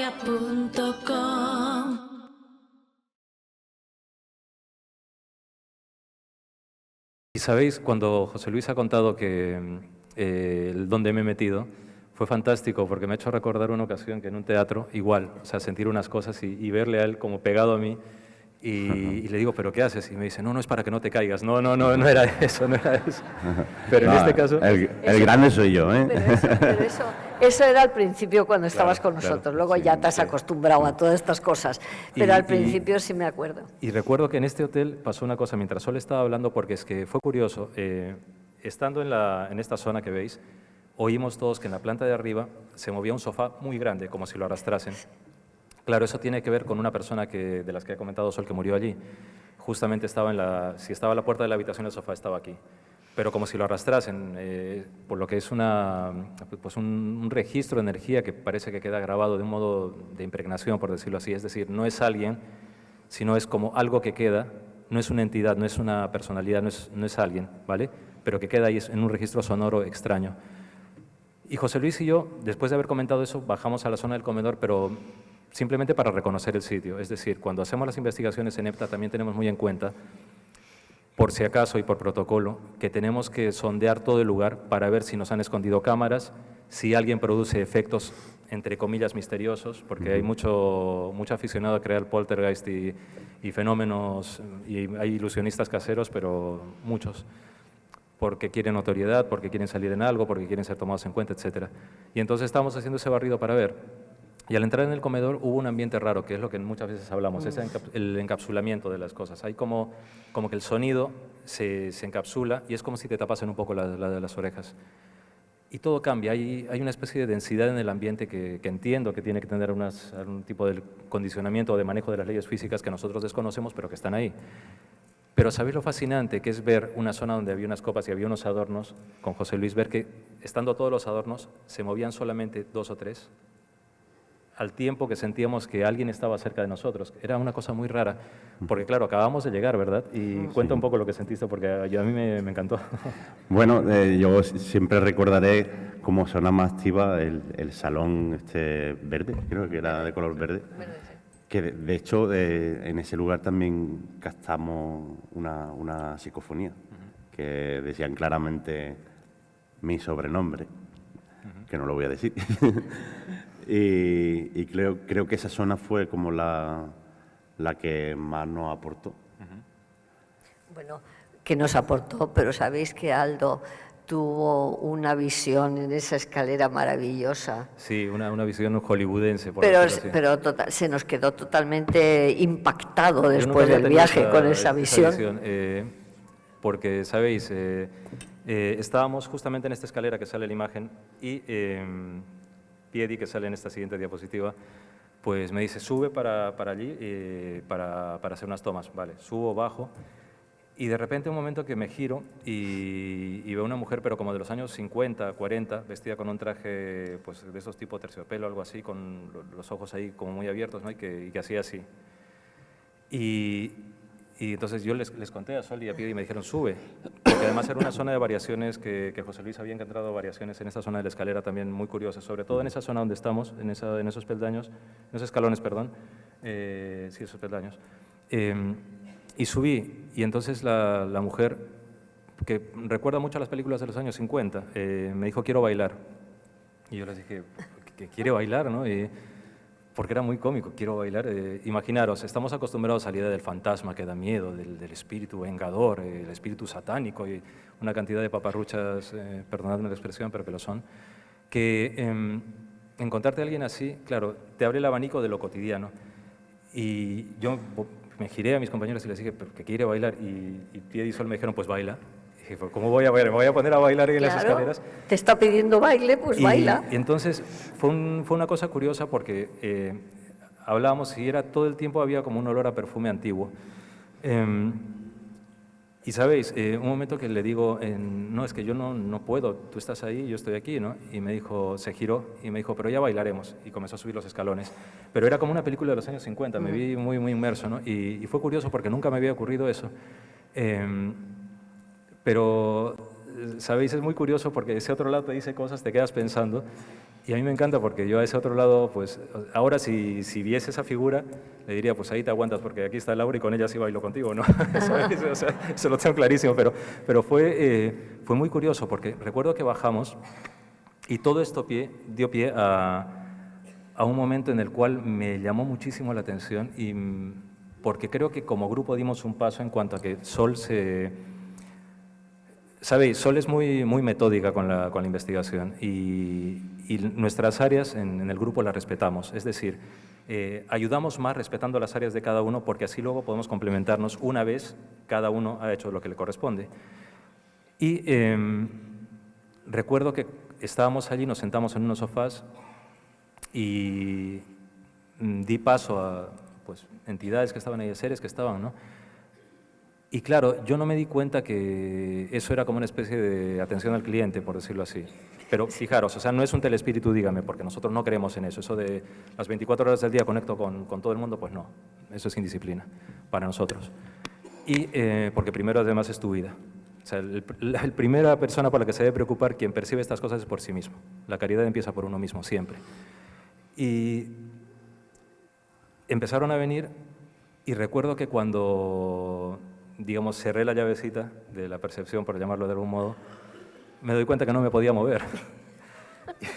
radiomaria.com. Y sabéis, cuando José Luis ha contado que dónde me he metido, fue fantástico porque me ha hecho recordar una ocasión que en un teatro, igual, o sea, sentir unas cosas y verle a él como pegado a mí. Y le digo, ¿pero qué haces? Y me dice, no, no es para que no te caigas. No, no, no, no era eso, no era eso. Pero en este caso... El grande soy yo, ¿eh? Pero eso era al principio cuando estabas con nosotros. claro, Luego sí, ya te has sí. acostumbrado a todas estas cosas. Pero al principio sí me acuerdo. Y recuerdo que en este hotel pasó una cosa mientras Sol estaba hablando, porque es que fue curioso. Estando en esta zona que veis, oímos todos que en la planta de arriba se movía un sofá muy grande, como si lo arrastrasen. Claro, eso tiene que ver con una persona de las que ha comentado Sol que murió allí. Justamente si estaba a la puerta de la habitación, el sofá estaba aquí. Pero como si lo arrastrasen, por lo que es un registro de energía que parece que queda grabado de un modo de impregnación, por decirlo así. Es decir, no es alguien, sino es como algo que queda, no es una entidad, no es una personalidad, no es alguien, ¿vale? Pero que queda ahí en un registro sonoro extraño. Y José Luis y yo, después de haber comentado eso, bajamos a la zona del comedor, pero simplemente para reconocer el sitio. Es decir, cuando hacemos las investigaciones en EPTA también tenemos muy en cuenta, por si acaso y por protocolo, que tenemos que sondear todo el lugar para ver si nos han escondido cámaras, si alguien produce efectos, entre comillas, misteriosos, porque hay mucho aficionado a crear poltergeist y fenómenos, y hay ilusionistas caseros, pero muchos, porque quieren notoriedad, porque quieren salir en algo, porque quieren ser tomados en cuenta, etc. Y entonces estábamos haciendo ese barrido para ver. Y al entrar en el comedor hubo un ambiente raro, que es lo que muchas veces hablamos, es el encapsulamiento de las cosas. Hay como que el sonido se encapsula y es como si te tapasen un poco las orejas. Y todo cambia, hay una especie de densidad en el ambiente que entiendo que tiene que tener algún tipo de condicionamiento o de manejo de las leyes físicas que nosotros desconocemos, pero que están ahí. Pero ¿sabéis lo fascinante que es ver una zona donde había unas copas y había unos adornos, con José Luis, ver que estando todos los adornos se movían solamente 2 o 3? Al tiempo que sentíamos que alguien estaba cerca de nosotros. Era una cosa muy rara, porque claro, acabamos de llegar, ¿verdad? Y cuenta un poco lo que sentiste, porque a mí me encantó. Bueno, yo siempre recordaré cómo sonaba activa el salón verde, creo que era de color verde. Que de hecho en ese lugar también captamos una psicofonía, que decían claramente mi sobrenombre, que no lo voy a decir. Y creo que esa zona fue como la que más nos aportó. Bueno, que nos aportó, pero sabéis que Aldo tuvo una visión en esa escalera maravillosa. Sí, una visión hollywoodense. Pero se nos quedó totalmente impactado después del viaje con esa visión. Porque, ¿sabéis? Estábamos justamente en esta escalera que sale en la imagen y Piedi, que sale en esta siguiente diapositiva, pues me dice, sube para allí para hacer unas tomas. Vale, subo, bajo. Y de repente un momento que me giro y veo una mujer, pero como de los años 50, 40, vestida con un traje pues, de esos tipo terciopelo, algo así, con los ojos ahí como muy abiertos, ¿no? y que hacía así. Y entonces yo les conté a Sol y a Piedi y me dijeron, sube, porque además era una zona de variaciones que José Luis había encontrado variaciones en esa zona de la escalera también muy curiosas, sobre todo en esa zona donde estamos, en esos peldaños, en esos escalones, perdón, sí, esos peldaños. Y subí, y entonces la mujer, que recuerda mucho a las películas de los años 50, me dijo, quiero bailar. Y yo les dije, ¿qué quiere bailar? ¿No? Porque era muy cómico, quiero bailar. Imaginaros, estamos acostumbrados a la idea del fantasma que da miedo, del espíritu vengador, el espíritu satánico y una cantidad de paparruchas, perdonadme la expresión, pero que lo son, que encontrarte a alguien así, claro, te abre el abanico de lo cotidiano. Y yo me giré a mis compañeros y les dije, ¿pero qué quiere bailar? Y Piedi y Sol me dijeron, pues baila. Y dije, ¿cómo voy a bailar? ¿Me voy a poner a bailar ahí en las escaleras? Te está pidiendo baile, pues baila. Y entonces fue una cosa curiosa porque hablábamos y todo el tiempo había como un olor a perfume antiguo. Y sabéis, un momento que le digo, no, es que yo no puedo, tú estás ahí, yo estoy aquí, ¿no? Y me dijo, se giró y me dijo, pero ya bailaremos. Y comenzó a subir los escalones. Pero era como una película de los años 50, me vi muy, muy inmerso, ¿no? Y fue curioso porque nunca me había ocurrido eso. Pero sabéis, es muy curioso porque ese otro lado te dice cosas, te quedas pensando, y a mí me encanta porque yo a ese otro lado, pues ahora si viese esa figura, le diría, pues ahí te aguantas porque aquí está Laura y con ella sí bailo contigo, ¿no? O sea, eso lo tengo clarísimo, pero fue muy curioso porque recuerdo que bajamos y todo esto dio pie a un momento en el cual me llamó muchísimo la atención y porque creo que como grupo dimos un paso en cuanto a que Sol Sabéis, Sol es muy metódica con la investigación y nuestras áreas en el grupo las respetamos. Es decir, ayudamos más respetando las áreas de cada uno porque así luego podemos complementarnos una vez cada uno ha hecho lo que le corresponde. Y recuerdo que estábamos allí, nos sentamos en unos sofás y di paso a pues, entidades que estaban ahí, seres que estaban, ¿no? Y claro, yo no me di cuenta que eso era como una especie de atención al cliente, por decirlo así. Pero fijaros, o sea, no es un telespíritu, dígame, porque nosotros no creemos en eso. Eso de las 24 horas del día conecto con todo el mundo, pues no. Eso es indisciplina para nosotros. Y porque primero además es tu vida. O sea, la primera persona por la que se debe preocupar, quien percibe estas cosas, es por sí mismo. La caridad empieza por uno mismo, siempre. Y empezaron a venir y recuerdo que cuando, digamos, cerré la llavecita de la percepción, por llamarlo de algún modo, me doy cuenta que no me podía mover.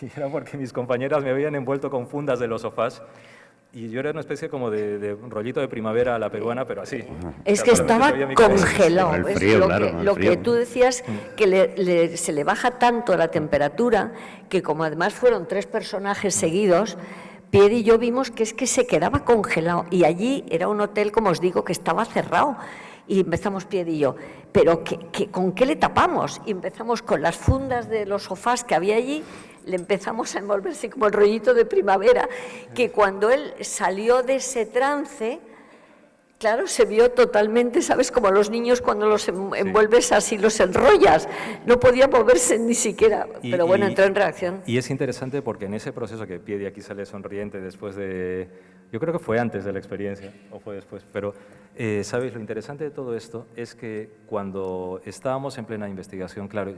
Y era porque mis compañeras me habían envuelto con fundas de los sofás y yo era una especie como de rollito de primavera a la peruana, pero así. Es que estaba congelado. El frío, claro, lo que tú decías, que se le baja tanto la temperatura, que como además fueron 3 personajes seguidos, Pierre y yo vimos que es que se quedaba congelado. Y allí era un hotel, como os digo, que estaba cerrado. Y empezamos Pierre y yo, ¿pero con qué le tapamos? Y empezamos con las fundas de los sofás que había allí, le empezamos a envolverse como el rollito de primavera, que cuando él salió de ese trance, claro, se vio totalmente, ¿sabes? Como los niños cuando los envuelves así, los enrollas. No podía moverse ni siquiera, pero bueno, entró en reacción. Y es interesante porque en ese proceso que Piedi aquí sale sonriente después de... Yo creo que fue antes de la experiencia, o fue después, pero, ¿sabes? Lo interesante de todo esto es que cuando estábamos en plena investigación, claro,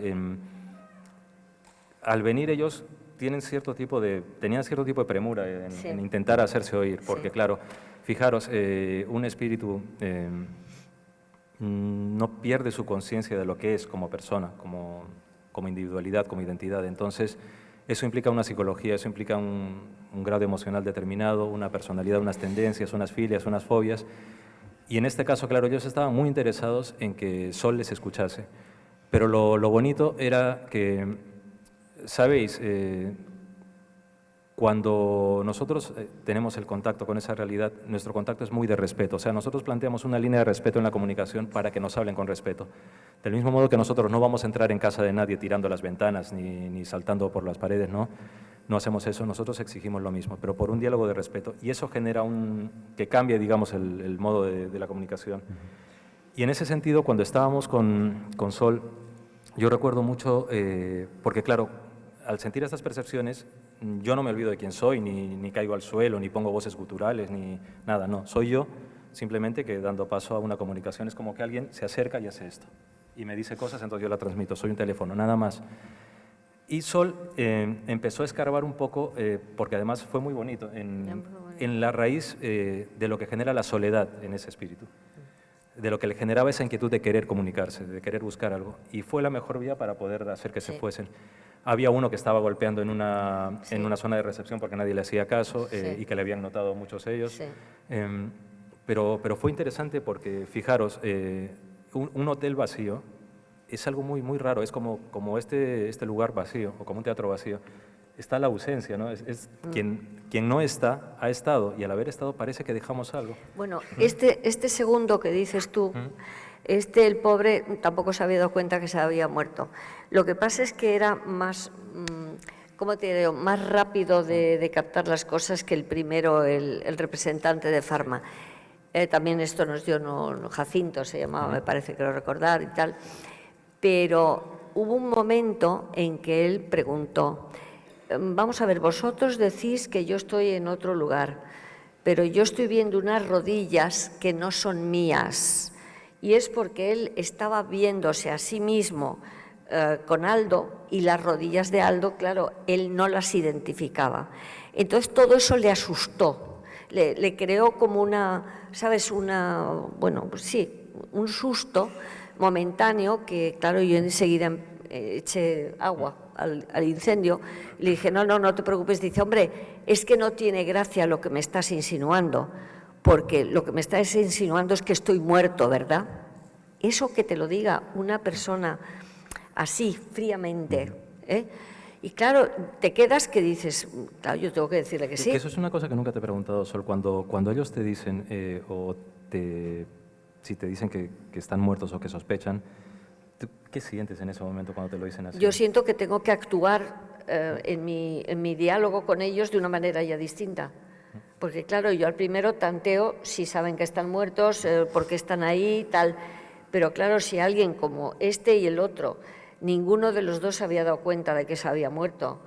al venir ellos tenían cierto tipo de premura en intentar hacerse oír, porque claro, fijaros, un espíritu no pierde su conciencia de lo que es como persona, como individualidad, como identidad. Entonces, eso implica una psicología, eso implica un grado emocional determinado, una personalidad, unas tendencias, unas filias, unas fobias. Y en este caso, claro, ellos estaban muy interesados en que Sol les escuchase. Pero lo bonito era que, ¿sabéis? Cuando nosotros tenemos el contacto con esa realidad, nuestro contacto es muy de respeto. O sea, nosotros planteamos una línea de respeto en la comunicación para que nos hablen con respeto. Del mismo modo que nosotros no vamos a entrar en casa de nadie tirando las ventanas ni saltando por las paredes, ¿no? No hacemos eso, nosotros exigimos lo mismo, pero por un diálogo de respeto. Y eso genera que cambie, digamos, el modo de la comunicación. Y en ese sentido, cuando estábamos con Sol, yo recuerdo mucho, porque claro, al sentir estas percepciones, yo no me olvido de quién soy, ni caigo al suelo, ni pongo voces guturales, ni nada, no. Soy yo, simplemente que dando paso a una comunicación es como que alguien se acerca y hace esto. Y me dice cosas, entonces yo la transmito, soy un teléfono, nada más. Y Sol empezó a escarbar un poco, porque además fue muy bonito, en la raíz de lo que genera la soledad en ese espíritu, de lo que le generaba esa inquietud de querer comunicarse, de querer buscar algo. Y fue la mejor vía para poder hacer que se fuesen. Había uno que estaba golpeando en una zona de recepción porque nadie le hacía caso y que le habían notado muchos ellos. Pero fue interesante porque, fijaros, un hotel vacío es algo muy, muy raro. Es como este lugar vacío o como un teatro vacío. Está la ausencia, ¿no? Quien no está, ha estado, y al haber estado parece que dejamos algo. Bueno, este segundo que dices tú, el pobre tampoco se había dado cuenta que se había muerto. Lo que pasa es que era más, ¿cómo te digo?, más rápido de captar las cosas que el primero, el representante de Pharma. También esto nos dio Jacinto, se llamaba, me parece que lo recordar y tal. Pero hubo un momento en que él preguntó, vamos a ver, vosotros decís que yo estoy en otro lugar, pero yo estoy viendo unas rodillas que no son mías. Y es porque él estaba viéndose a sí mismo con Aldo, y las rodillas de Aldo, claro, él no las identificaba. Entonces todo eso le asustó, le creó como una, ¿sabes? Bueno, pues sí, un susto momentáneo que, claro, yo enseguida eché agua al incendio y le dije, no te preocupes. Dice, hombre, es que no tiene gracia lo que me estás insinuando, porque lo que me estás insinuando es que estoy muerto, ¿verdad? Eso que te lo diga una persona así, fríamente, ¿eh? Y claro, te quedas que dices, claro, yo tengo que decirle que sí. Que eso es una cosa que nunca te he preguntado, Sol. Cuando ellos te dicen, si te dicen que están muertos o que sospechan, ¿tú qué sientes en ese momento cuando te lo dicen así? Yo siento que tengo que actuar en mi diálogo con ellos de una manera ya distinta. Porque claro, yo al primero tanteo si saben que están muertos, por qué están ahí, tal. Pero claro, si alguien como este y el otro, ninguno de los dos se había dado cuenta de que se había muerto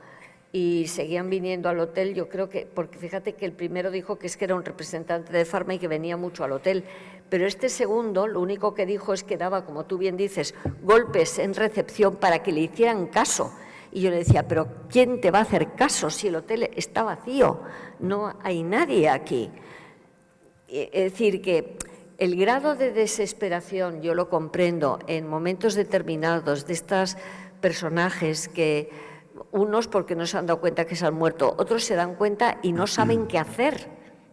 y seguían viniendo al hotel, yo creo que, porque fíjate que el primero dijo que es que era un representante de Pharma y que venía mucho al hotel, pero este segundo lo único que dijo es que daba, como tú bien dices, golpes en recepción para que le hicieran caso. Y yo le decía, pero ¿quién te va a hacer caso si el hotel está vacío? No hay nadie aquí. Es decir, que el grado de desesperación, yo lo comprendo, en momentos determinados de estos personajes que unos porque no se han dado cuenta que se han muerto, otros se dan cuenta y no saben qué hacer,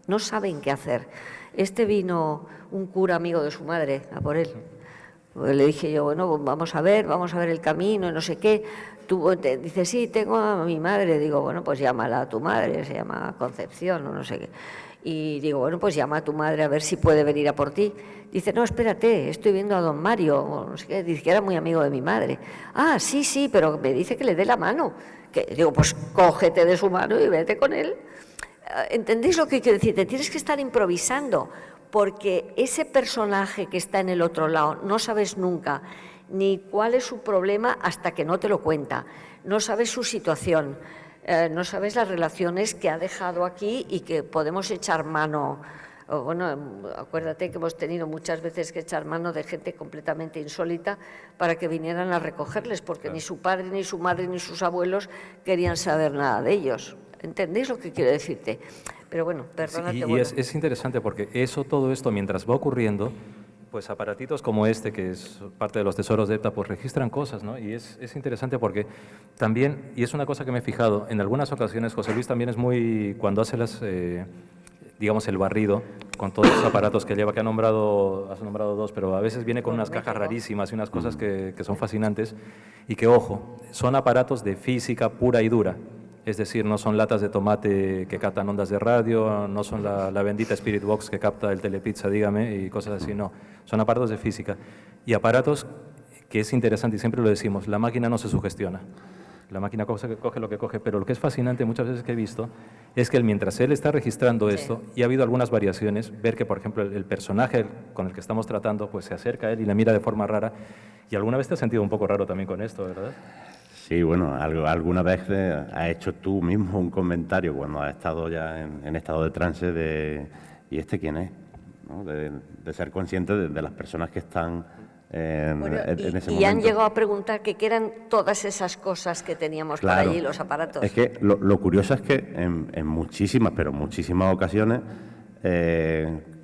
no saben qué hacer. Vino un cura amigo de su madre a por él. Le dije yo, bueno, vamos a ver el camino, no sé qué. Dice, sí, tengo a mi madre. Digo, bueno, pues llámala a tu madre, se llama Concepción o no sé qué. Y digo, bueno, pues llama a tu madre a ver si puede venir a por ti. Dice, no, espérate, estoy viendo a don Mario, o no sé qué. Dice que era muy amigo de mi madre. Ah, sí, pero me dice que le dé la mano. Digo, pues cógete de su mano y vete con él. ¿Entendéis lo que quiero decir? Te tienes que estar improvisando, porque ese personaje que está en el otro lado no sabes nunca ni cuál es su problema hasta que no te lo cuenta. No sabes su situación. No sabes las relaciones que ha dejado aquí y que podemos echar mano. Bueno, acuérdate que hemos tenido muchas veces que echar mano de gente completamente insólita para que vinieran a recogerles, porque claro, ni su padre, ni su madre, ni sus abuelos querían saber nada de ellos. ¿Entendéis lo que quiero decirte? Pero bueno, perdónate. Sí, y es interesante porque todo esto, mientras va ocurriendo, pues aparatitos como este, que es parte de los tesoros de EPTA, pues registran cosas, ¿no? Y es interesante porque también, y es una cosa que me he fijado, en algunas ocasiones José Luis también es muy, cuando hace digamos, el barrido, con todos los aparatos que lleva, que has nombrado dos, pero a veces viene con unas cajas rarísimas y unas cosas que son fascinantes, y que, ojo, son aparatos de física pura y dura. Es decir, no son latas de tomate que captan ondas de radio, no son la bendita Spirit Box que capta el Telepizza, dígame, y cosas así, no. Son aparatos de física. Y aparatos que es interesante, y siempre lo decimos, la máquina no se sugestiona. La máquina coge lo que coge, pero lo que es fascinante muchas veces que he visto es que mientras él está registrando esto, y ha habido algunas variaciones, ver que, por ejemplo, el personaje con el que estamos tratando pues se acerca a él y le mira de forma rara, y alguna vez te has sentido un poco raro también con esto, ¿verdad? Sí, bueno, alguna vez has hecho tú mismo un comentario cuando has estado ya en estado de trance de ¿y este quién es? ¿No? De ser consciente de las personas que están en ese momento. Y han llegado a preguntar qué eran todas esas cosas que teníamos por allí, los aparatos. Es que lo curioso es que en muchísimas, pero muchísimas ocasiones,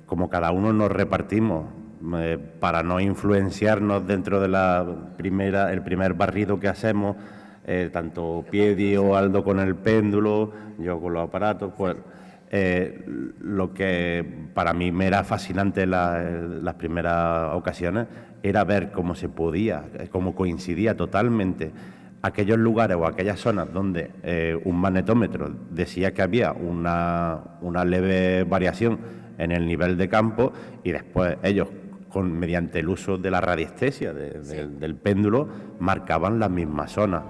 como cada uno nos repartimos para no influenciarnos dentro de el primer barrido que hacemos, tanto Piedi o Aldo con el péndulo, yo con los aparatos, pues lo que para mí me era fascinante en las primeras ocasiones era ver cómo se podía, cómo coincidía totalmente aquellos lugares o aquellas zonas donde un magnetómetro decía que había una leve variación en el nivel de campo, y después ellos, mediante el uso de la radiestesia del péndulo, marcaban las mismas zonas.